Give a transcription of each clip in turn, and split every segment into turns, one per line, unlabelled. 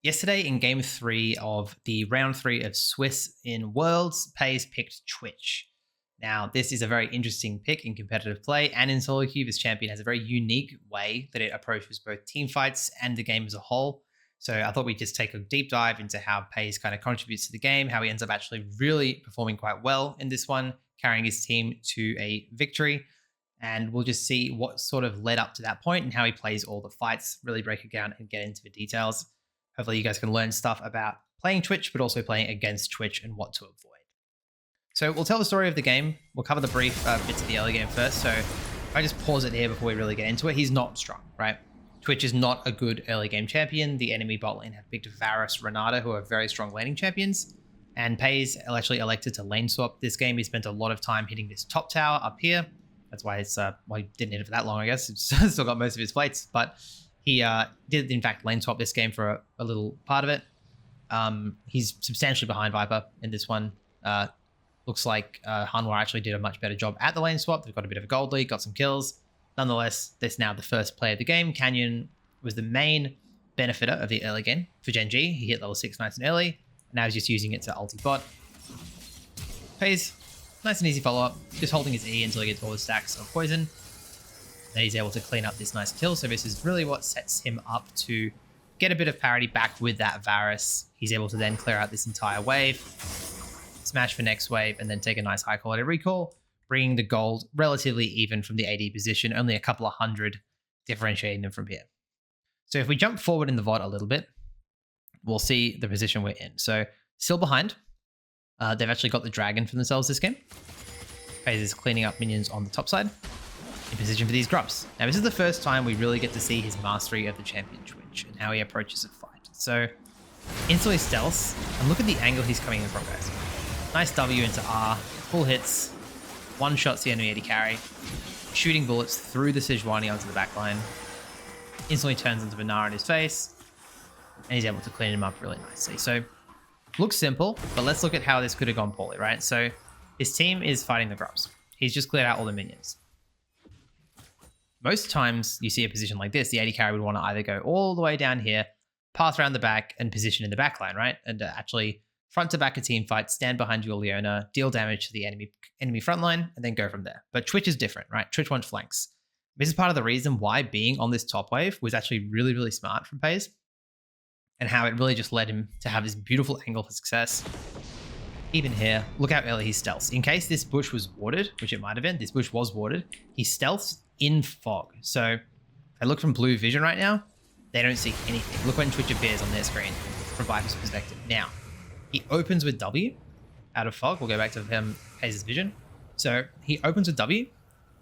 Yesterday in game 3 of the round 3 of Swiss in Worlds, Peyz picked Twitch. Now, this is a very interesting pick in competitive play, and in solo queue, this champion has a very unique way that it approaches both team fights and the game as a whole. So I thought we'd just take a deep dive into how Peyz kind of contributes to the game, how he ends up actually really performing quite well in this one, carrying his team to a victory. And we'll just see what sort of led up to that point and how he plays all the fights, really break it down and get into the details. Hopefully you guys can learn stuff about playing Twitch, but also playing against Twitch and what to avoid. So we'll tell the story of the game. We'll cover the brief bits of the early game first. So if I just pause it here before we really get into it, he's not strong, right? Twitch is not a good early game champion. The enemy bot lane have picked Varus, Renata, who are very strong laning champions. And Peyz actually elected to lane swap this game. He spent a lot of time hitting this top tower up here. That's why it's well, he didn't hit it for that long, I guess. It's still got most of his plates, but he did, in fact, lane swap this game for a little part of it. He's substantially behind Viper in this one. Looks like Hanwha actually did a much better job at the lane swap. They've got a bit of a gold lead, got some kills. Nonetheless, this now the first play of the game. Canyon was the main benefiter of the early game for GenG. He hit level 6 nice and early. And now he's just using it to ulti bot. Peyz, nice and easy follow-up. Just holding his E until he gets all his stacks of poison. Then he's able to clean up this nice kill. So this is really what sets him up to get a bit of parity back with that Varus. He's able to then clear out this entire wave, smash for next wave, and then take a nice high quality recall, bringing the gold relatively even from the AD position, only a couple of hundred differentiating them from here. So if we jump forward in the VOD a little bit, we'll see the position we're in. So still behind. They've actually got the dragon for themselves this game. Peyz is cleaning up minions on the top side in position for these grubs. Now, this is the first time we really get to see his mastery of the champion Twitch and how he approaches a fight. So, instantly stealth, and look at the angle he's coming in from, guys. Nice W into R, full hits, one shots the enemy AD carry, shooting bullets through the Sejuani onto the backline, instantly turns into Vanar in his face, and he's able to clean him up really nicely. So, looks simple, but let's look at how this could have gone poorly, right? So, his team is fighting the grubs. He's just cleared out all the minions. Most times you see a position like this, the AD carry would want to either go all the way down here, pass around the back, and position in the backline, right? And actually front to back a team fight, stand behind your Leona, deal damage to the enemy front line, and then go from there. But Twitch is different, right? Twitch wants flanks. This is part of the reason why being on this top wave was actually really, really smart from Peyz, and how it really just led him to have this beautiful angle for success. Even here, look how early he stealths. In case this bush was warded, which it might have been, this bush was warded, he stealths in fog. So if I look from blue vision right now, they don't see anything. Look when Twitch appears on their screen from Viper's perspective. Now, he opens with W out of fog. We'll go back to Peyz's vision. So he opens with W,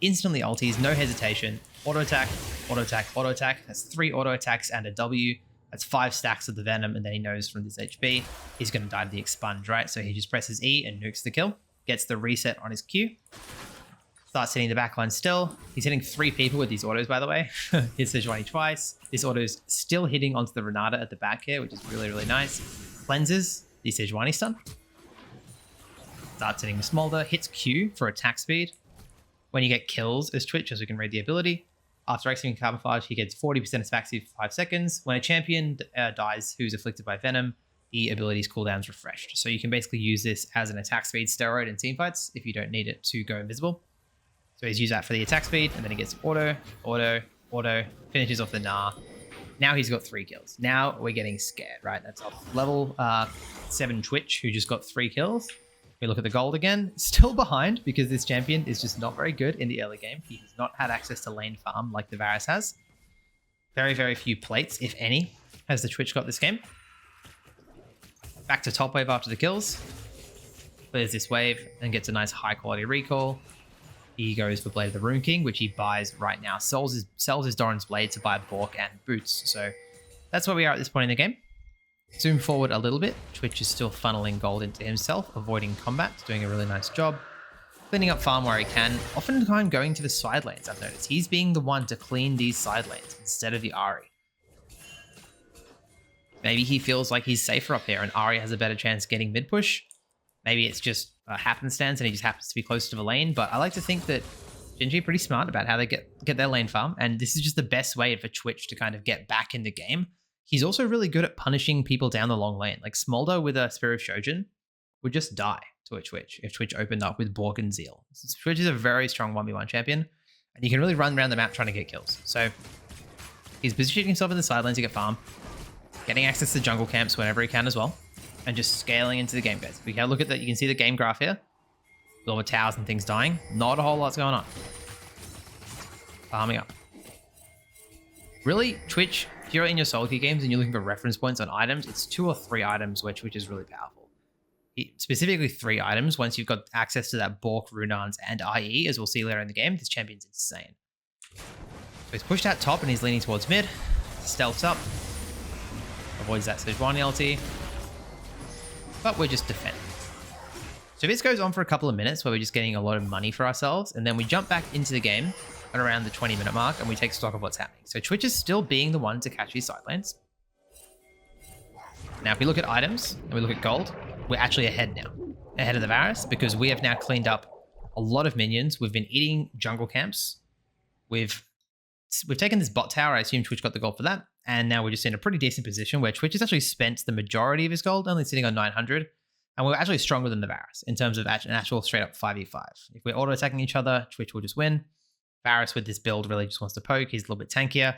instantly ultis, no hesitation, auto attack, auto attack, auto attack. That's 3 auto attacks and a W. That's 5 stacks of the Venom, and then he knows from this HP, he's going to die to the expunge, right? So he just presses E and nukes the kill, gets the reset on his Q, starts hitting the backline still. He's hitting 3 people with these autos, by the way. Hits Sejuani twice. This auto's still hitting onto the Renata at the back here, which is really, really nice. Cleanses the Sejuani stun. Starts hitting the Smolder. Hits Q for attack speed. When you get kills as Twitch, as we can read the ability, after exiting Camouflage, he gets 40% of stack speed for 5 seconds. When a champion dies who's afflicted by Venom, the ability's cooldown's refreshed. So you can basically use this as an attack speed steroid in teamfights if you don't need it to go invisible. So he's used that for the attack speed, and then he gets auto, auto, auto, finishes off the Gnar. Now he's got 3 kills. Now we're getting scared, right? That's off level 7 Twitch, who just got 3 kills. We look at the gold again, still behind because this champion is just not very good in the early game. He has not had access to lane farm like the Varus has. Very, very few plates, if any, has the Twitch got this game. Back to top wave after the kills. Clears this wave and gets a nice high quality recall. He goes for Blade of the Rune King, which he buys right now. Sells his Doran's Blade to buy Bork and Boots. So that's where we are at this point in the game. Zoom forward a little bit. Twitch is still funneling gold into himself, avoiding combat, doing a really nice job. Cleaning up farm where he can, oftentimes going to the side lanes, I've noticed. He's being the one to clean these side lanes instead of the Ahri. Maybe he feels like he's safer up here and Ahri has a better chance getting mid push. Maybe it's just happenstance and he just happens to be close to the lane, but I like to think that GenG are pretty smart about how they get their lane farm, and this is just the best way for Twitch to kind of get back in the game. He's also really good at punishing people down the long lane. Like Smolder with a Spirit of Shojin would just die to a Twitch if Twitch opened up with Bork and Zeal. Twitch is a very strong 1v1 champion, and you can really run around the map trying to get kills. So he's positioning himself in the side lane to get farm, getting access to jungle camps whenever he can as well, and just scaling into the game, guys. If we have a look at that, you can see the game graph here. With all the towers and things dying. Not a whole lot's going on. Farming up. Really, Twitch, if you're in your solo queue games and you're looking for reference points on items, it's 2 or 3 items where Twitch is really powerful. Specifically 3 items. Once you've got access to that Bork, Runans, and IE, as we'll see later in the game, this champion's insane. So he's pushed out top and he's leaning towards mid. Stealths up. Avoids that Sejuani ulti. But we're just defending. So this goes on for a couple of minutes where we're just getting a lot of money for ourselves, and then we jump back into the game at around the 20-minute mark and we take stock of what's happening. So Twitch is still being the one to catch these side lanes. Now if we look at items and we look at gold, we're actually ahead now. Ahead of the Varus, because we have now cleaned up a lot of minions. We've been eating jungle camps. We've taken this bot tower. I assume Twitch got the gold for that. And now we're just in a pretty decent position where Twitch has actually spent the majority of his gold, only sitting on 900. And we're actually stronger than the Varus in terms of an actual straight up 5v5. If we're auto-attacking each other, Twitch will just win. Varus with this build really just wants to poke. He's a little bit tankier.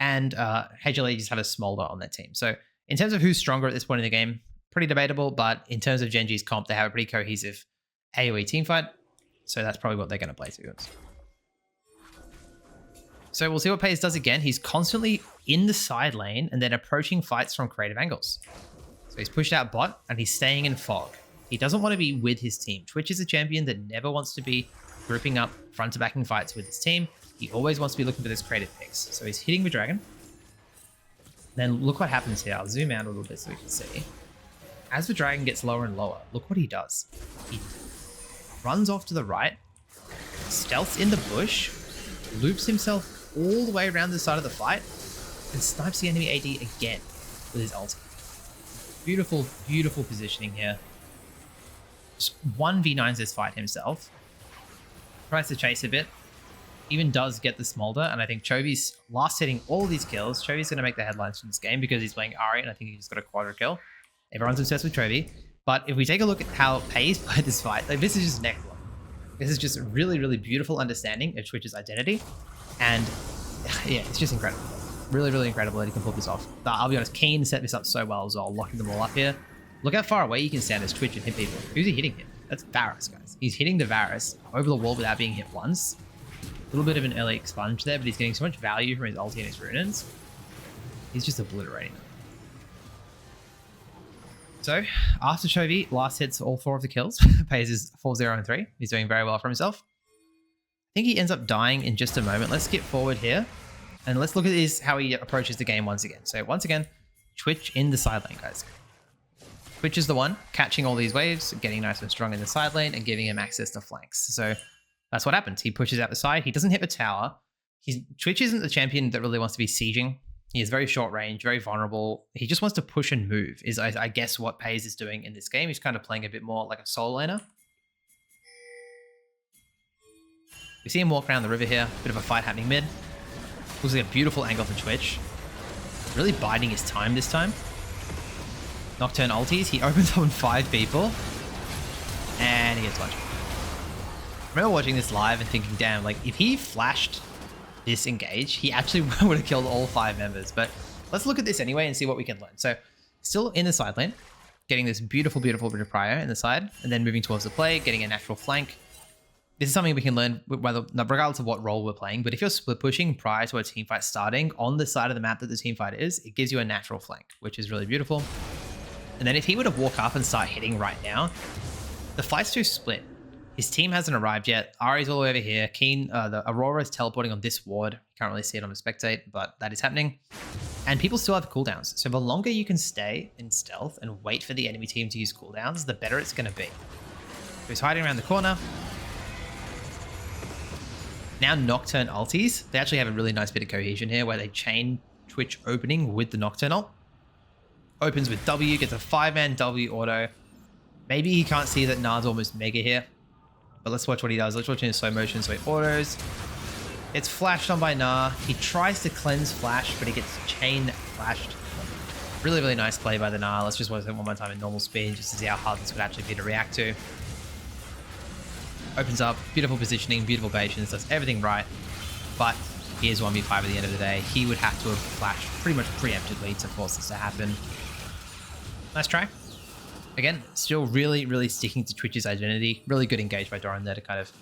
And HLE just have a Smolder on their team. So in terms of who's stronger at this point in the game, pretty debatable. But in terms of GenG's comp, they have a pretty cohesive AoE teamfight. So that's probably what they're going to play, to be honest. So we'll see what Peyz does again. He's constantly in the side lane and then approaching fights from creative angles. So he's pushed out bot and he's staying in fog. He doesn't want to be with his team. Twitch is a champion that never wants to be grouping up front to backing fights with his team. He always wants to be looking for those creative picks. So he's hitting the dragon. Then look what happens here. I'll zoom out a little bit so we can see. As the dragon gets lower and lower, look what he does. He runs off to the right, stealths in the bush, loops himself all the way around the side of the fight, and snipes the enemy AD again with his ulti. Beautiful, beautiful positioning here. Just 1v9s this fight himself. Tries to chase a bit. Even does get the Smolder, and I think Chovy's last hitting all these kills. Chovy's going to make the headlines from this game because he's playing Ari, and I think he just got a quadra kill. Everyone's obsessed with Chovy. But if we take a look at how Peyz played this fight, like this is just neck one. This is just a really, really beautiful understanding of Twitch's identity. And yeah, it's just incredible. Really, really incredible that he can pull this off. But I'll be honest, Keen set this up so well as well, locking them all up here. Look how far away you can stand as Twitch and hit people. Who's he hitting him? That's Varus, guys. He's hitting the Varus over the wall without being hit once. A little bit of an early expunge there, but he's getting so much value from his ulti and his runins. He's just obliterating them. So, after Chovy last hits all 4 of the kills, Peyz is 4-0-3. He's doing very well for himself. I think he ends up dying in just a moment. Let's skip forward here. And let's look at how he approaches the game once again. So once again, Twitch in the side lane, guys. Twitch is the one catching all these waves, getting nice and strong in the side lane, and giving him access to flanks. So that's what happens. He pushes out the side. He doesn't hit the tower. Twitch isn't the champion that really wants to be sieging. He is very short range, very vulnerable. He just wants to push and move, is I guess what Peyz is doing in this game. He's kind of playing a bit more like a solo laner. We see him walk around the river here. Bit of a fight happening mid. Looks like a beautiful angle for Twitch. Really biding his time this time. Nocturne ultis. He opens up on 5 people. And he gets one. I remember watching this live and thinking, damn, like if he flashed this engage, he actually would have killed all 5 members. But let's look at this anyway and see what we can learn. So still in the side lane, getting this beautiful, beautiful bit of prior in the side, and then moving towards the play, getting a natural flank. This is something we can learn regardless of what role we're playing. But if you're split pushing prior to a team fight starting on the side of the map that the team fight is, it gives you a natural flank, which is really beautiful. And then if he were to walk up and start hitting right now, the fight's too split. His team hasn't arrived yet. Ari's all the way over here. Keen, the Aurora is teleporting on this ward. You can't really see it on the spectate, but that is happening. And people still have cooldowns. So the longer you can stay in stealth and wait for the enemy team to use cooldowns, the better it's going to be. So he's hiding around the corner. Now Nocturne ultis, they actually have a really nice bit of cohesion here where they chain Twitch opening with the Nocturne ult. Opens with W, gets a 5-man W auto. Maybe he can't see that Nard's almost mega here. But let's watch what he does. Let's watch in slow motion. So he autos. It's flashed on by Nar. He tries to cleanse flash, but he gets chain flashed Really, really nice play by the Nile. Let's just watch it one more time in normal speed just to see how hard this would actually be to react to. Opens up, beautiful positioning, beautiful patience, does everything right. But he is 1v5 at the end of the day. He would have to have flashed pretty much preemptively to force this to happen. Nice try. Again, still really, really sticking to Twitch's identity. Really good engage by Doran there to kind of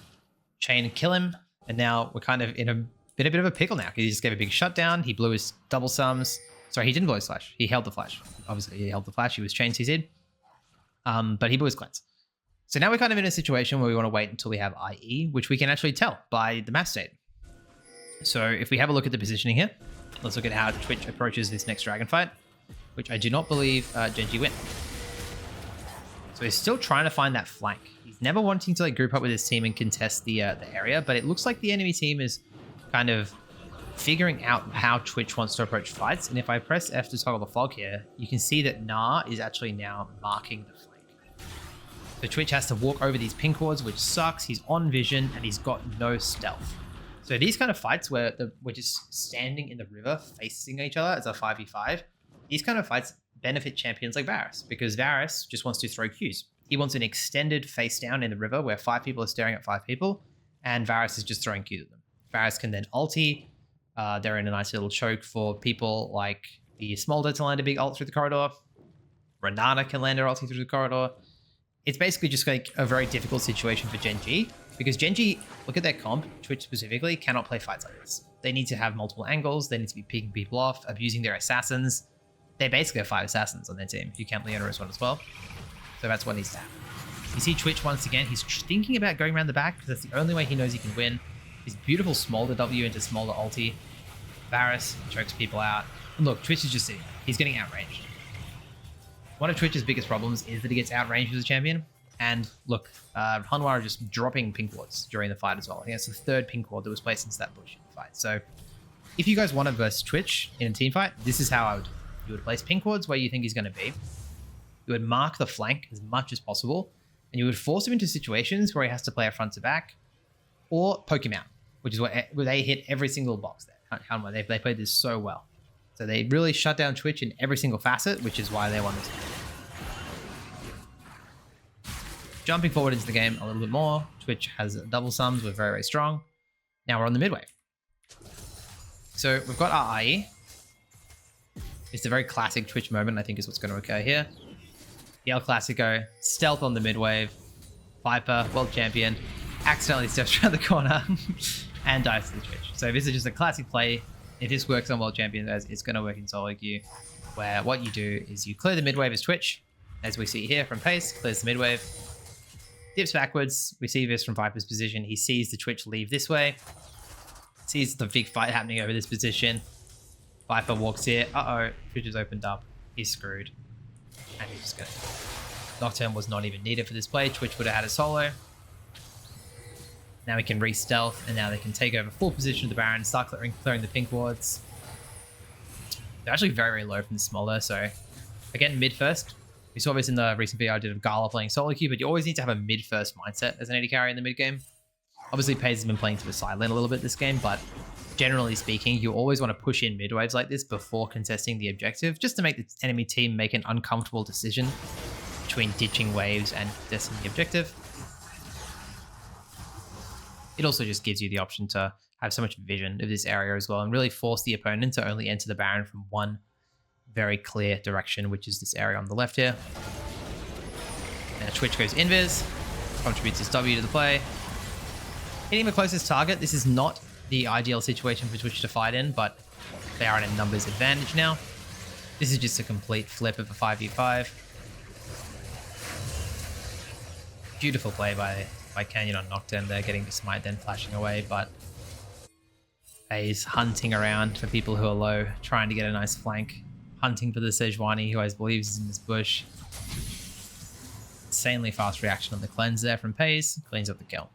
chain and kill him. And now we're kind of in a bit of a pickle now. He just gave a big shutdown. He blew his double sums. Sorry, he didn't blow his flash. He held the flash. Obviously, he held the flash. He was chain CC'd. But he blew his cleanse. So now we're kind of in a situation where we want to wait until we have IE, which we can actually tell by the match state. So if we have a look at the positioning here, let's look at how Twitch approaches this next dragon fight, which I do not believe GenG win. So he's still trying to find that flank. He's never wanting to like group up with his team and contest the area, but it looks like the enemy team is kind of figuring out how Twitch wants to approach fights. And if I press F to toggle the fog here, you can see that Na is actually now marking the flank. So Twitch has to walk over these pink wards, which sucks. He's on vision and he's got no stealth. So these kind of fights where we're just standing in the river facing each other as a 5v5, these kind of fights benefit champions like Varus, because Varus just wants to throw Qs. He wants an extended face down in the river where 5 people are staring at 5 people, and Varus is just throwing Qs at them. Varus can then ulti. They're in a nice little choke for people like the Smolder to land a big ult through the corridor. Renata can land her ulti through the corridor. It's basically just like a very difficult situation for GenG, because GenG, look at their comp, Twitch specifically, cannot play fights like this. They need to have multiple angles. They need to be picking people off, abusing their assassins. They basically have 5 assassins on their team. You count Leona as one as well. So that's what needs to happen. You see Twitch once again, he's thinking about going around the back because that's the only way he knows he can win. His beautiful Smolder W into Smolder ulti. Varus chokes people out. And look, Twitch is just sitting. He's getting outranged. One of Twitch's biggest problems is that he gets outranged as a champion. And look, Hanwha are just dropping pink wards during the fight as well. I think that's the 3rd pink ward that was placed into that bush in the fight. So if you guys want to verse Twitch in a team fight, this is how I would do it. You would place pink wards where you think he's going to be. You would mark the flank as much as possible. And you would force him into situations where he has to play a front to back or poke him out, which is where they hit every single box there. Hanwha, they played this so well. So they really shut down Twitch in every single facet, which is why they won this game. Jumping forward into the game a little bit more, Twitch has double sums, we're very, very strong. Now we're on the mid wave. So we've got our IE. It's a very classic Twitch moment, I think is what's going to occur here. The El Clasico, stealth on the mid wave, Viper, world champion, accidentally steps around the corner and dies to the Twitch. So this is just a classic play. If this works on world champion, it's going to work in solo queue, where what you do is you clear the mid wave as Twitch, as we see here from Peyz, clears the mid wave, dips backwards. We see this from Viper's position. He sees the Twitch leave this way, sees the big fight happening over this position. Viper walks here. Uh-oh, Twitch has opened up. He's screwed. And he's just going to... Nocturne was not even needed for this play. Twitch would have had a solo. Now we can re-stealth, and now they can take over full position of the Baron, start clearing the pink wards. They're actually very, very low from the Smolder, so again, mid first. We saw this in the recent video I did of Gala playing solo queue, but you always need to have a mid first mindset as an AD carry in the mid game. Obviously, Peyz has been playing to the side lane a little bit this game, but generally speaking, you always want to push in mid waves like this before contesting the objective, just to make the enemy team make an uncomfortable decision between ditching waves and contesting the objective. It also just gives you the option to have so much vision of this area as well and really force the opponent to only enter the Baron from one very clear direction, which is this area on the left here. Now Twitch goes invis, contributes his W to the play. Hitting the closest target, this is not the ideal situation for Twitch to fight in, but they are in a numbers advantage now. This is just a complete flip of a 5v5. Beautiful play by Canyon on Nocturne there, getting the smite, then flashing away, but Peyz hunting around for people who are low, trying to get a nice flank, hunting for the Sejuani, who I believe is in this bush. Insanely fast reaction on the cleanse there from Peyz, cleans up the kill.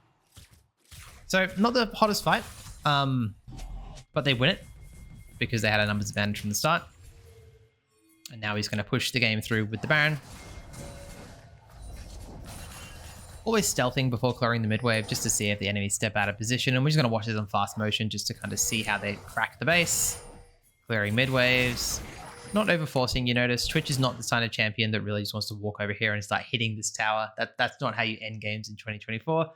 So, not the hottest fight, but they win it because they had a numbers advantage from the start. And now he's going to push the game through with the Baron. Always stealthing before clearing the mid wave just to see if the enemies step out of position. And we're just going to watch this on fast motion just to kind of see how they crack the base. Clearing mid waves. Not overforcing, you notice. Twitch is not the kind of champion that really just wants to walk over here and start hitting this tower. That's not how you end games in 2024.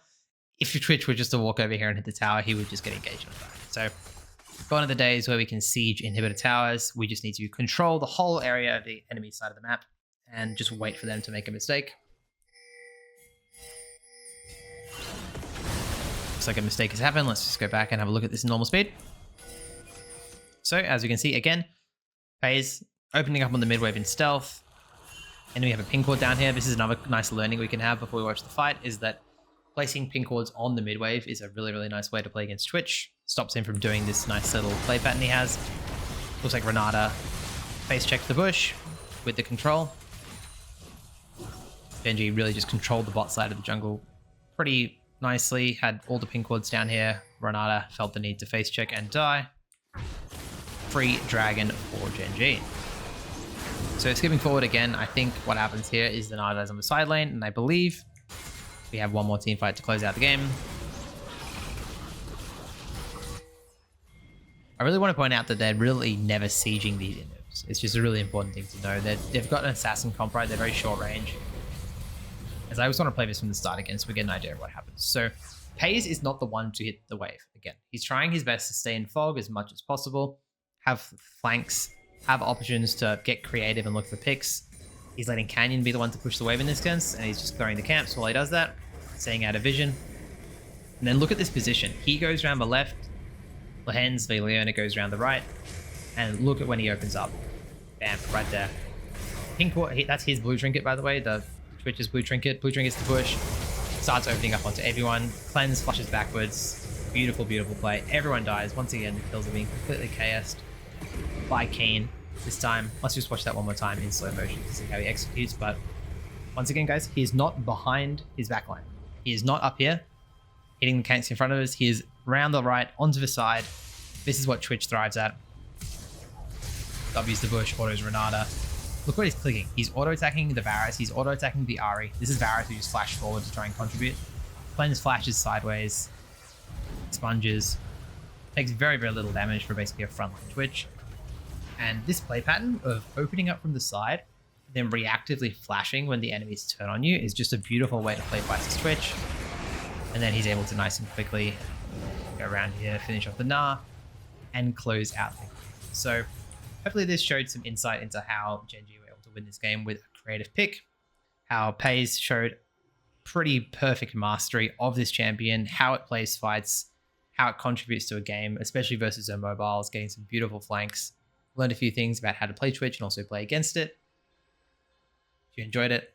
If your Twitch were just to walk over here and hit the tower, he would just get engaged on fire. So gone are the days where we can siege inhibitor towers. We just need to control the whole area of the enemy side of the map and just wait for them to make a mistake. Looks like a mistake has happened. Let's just go back and have a look at this in normal speed. So as you can see, again, Peyz opening up on the mid wave in stealth. And we have a ping cord down here. This is another nice learning we can have before we watch the fight, is that placing ping cords on the mid wave is a really, really nice way to play against Twitch. Stops him from doing this nice little play pattern he has. Looks like Renata face checked the bush with the control. GenG really just controlled the bot side of the jungle pretty nicely. Had all the ping cords down here. Renata felt the need to face check and die. Free dragon for GenG. So skipping forward again, I think what happens here is the Nada is on the side lane, and I believe we have one more team fight to close out the game. I really want to point out that they're really never sieging these inhibs. It's just a really important thing to know. They've got an assassin comp, right? They're very short range. As I always want to play this from the start again, so we get an idea of what happens. So Peyz is not the one to hit the wave. Again, he's trying his best to stay in fog as much as possible, have flanks, have options to get creative and look for picks. He's letting Canyon be the one to push the wave in this sense, and he's just throwing the camps while he does that, staying out of vision. And then look at this position. He goes around the left, Lehens v Leona goes around the right, and look at when he opens up. Bam, right there. Pink, that's his blue trinket, by the way, the Twitch's blue trinket. Blue trinket's the push. Starts opening up onto everyone. Cleanse flushes backwards. Beautiful, beautiful play. Everyone dies. Once again, the kills are being completely chaosed by Keen. This time, let's just watch that one more time in slow motion to see how he executes. But once again, guys, he is not behind his backline. He is not up here hitting the camps in front of us. He is round the right, onto the side. This is what Twitch thrives at. W's the bush, autos Renata. Look what he's clicking. He's auto-attacking the Varus. He's auto-attacking the Ahri. This is Varus who just flashed forward to try and contribute. Cleanse flashes sideways. Sponges. Takes very, very little damage for basically a frontline Twitch. And this play pattern of opening up from the side, then reactively flashing when the enemies turn on you is just a beautiful way to play fights as Twitch. And then he's able to nice and quickly go around here, finish off the Gnar, and close out the game. So hopefully this showed some insight into how GenG were able to win this game with a creative pick, how Peyz showed pretty perfect mastery of this champion, how it plays fights, how it contributes to a game, especially versus their mobiles, getting some beautiful flanks. Learned a few things about how to play Twitch and also play against it. If you enjoyed it,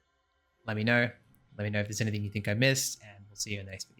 let me know. Let me know if there's anything you think I missed, and we'll see you in the next video.